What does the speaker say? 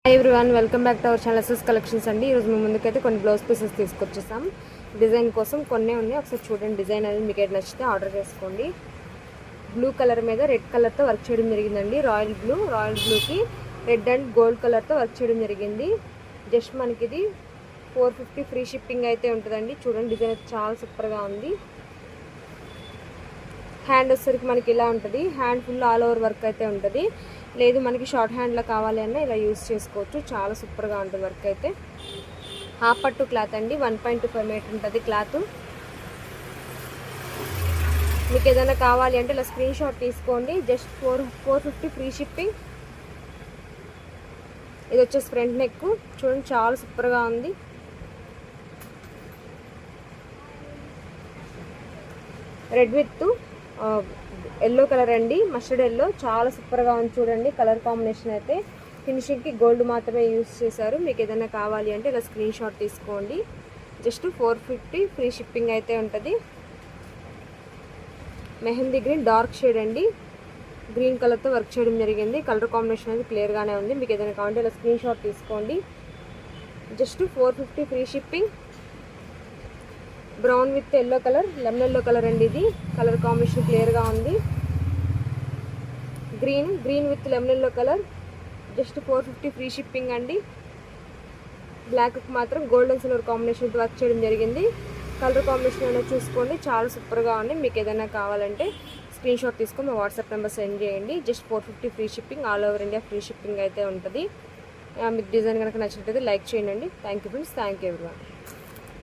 Hi everyone, welcome back to our channel SS collections అండి. ఈరోజు మేము ముందుకైతే కొన్ని బ్లౌజ్ పీసెస్ తీసుకొచ్చేసాం. డిజైన్ కోసం కొన్ని ఉన్నాయి, ఒకసారి చూడండి. డిజైన్ అనేది మీకు ఏది నచ్చితే ఆర్డర్ చేసుకోండి. బ్లూ కలర్ మీద రెడ్ కలర్తో వర్క్ చేయడం జరిగిందండి. రాయల్ బ్లూకి రెడ్ అండ్ గోల్డ్ కలర్తో వర్క్ చేయడం జరిగింది. జస్ట్ మనకి ఇది 450 ఫ్రీ షిప్పింగ్ అయితే ఉంటుందండి. చూడండి, డిజైన్ అయితే చాలా సూపర్గా ఉంది. హ్యాండ్ వచ్చేసరికి మనకి ఇలా ఉంటుంది. Hand full all over work అయితే ఉంటుంది. లేదు మనకి షార్ట్ హ్యాండ్లో కావాలి అన్నా ఇలా యూస్ చేసుకోవచ్చు. చాలా సూపర్గా ఉంటుంది వర్క్ అయితే. హాఫ్ పట్టు క్లాత్ అండి, 1.25 మీటర్ ఉంటుంది క్లాత్. మీకు ఏదైనా కావాలి అంటే ఇలా స్క్రీన్ షాట్ తీసుకోండి. Just 450 free shipping. ఇది వచ్చేసి ఫ్రంట్ నెక్. చూడండి, చాలా సూపర్గా ఉంది. రెడ్ విత్ ఎల్లో కలర్ అండి, మస్టర్డ్ ఎల్లో. చాలా సూపర్గా ఉంది చూడండి. కలర్ కాంబినేషన్ అయితే ఫినిషింగ్కి గోల్డ్ మాత్రమే యూస్ చేశారు. మీకు ఏదైనా కావాలి అంటే ఇలా స్క్రీన్ షాట్ తీసుకోండి. జస్ట్ 450 ఫ్రీ షిప్పింగ్ అయితే ఉంటుంది. మెహందీ గ్రీన్ డార్క్ షేడ్ అండి, గ్రీన్ కలర్తో వర్క్ చేయడం జరిగింది. కలర్ కాంబినేషన్ అనేది క్లియర్గానే ఉంది. మీకు ఏదైనా కావాలంటే ఇలా స్క్రీన్ షాట్ తీసుకోండి. Just 450 free shipping. Brown with yellow colour, lemon yellow colour అండి. ఇది కలర్ కాంబినేషన్ క్లియర్గా ఉంది. Green with lemon yellow colour. Just 450 free shipping అండి. బ్లాక్కి మాత్రం gold and silver combination work చేయడం జరిగింది. కలర్ కాంబినేషన్ అనేది చూసుకోండి, చాలా సూపర్గా ఉంది. మీకు ఏదైనా కావాలంటే స్క్రీన్ షాట్ తీసుకొని మా వాట్సాప్ నెంబర్ సెండ్ చేయండి. Just 450 free shipping, all over India free shipping అయితే ఉంటుంది. మీకు డిజైన్ కనుక నచ్చినట్టయితే లైక్ చేయండి. Thank you friends, thank you everyone.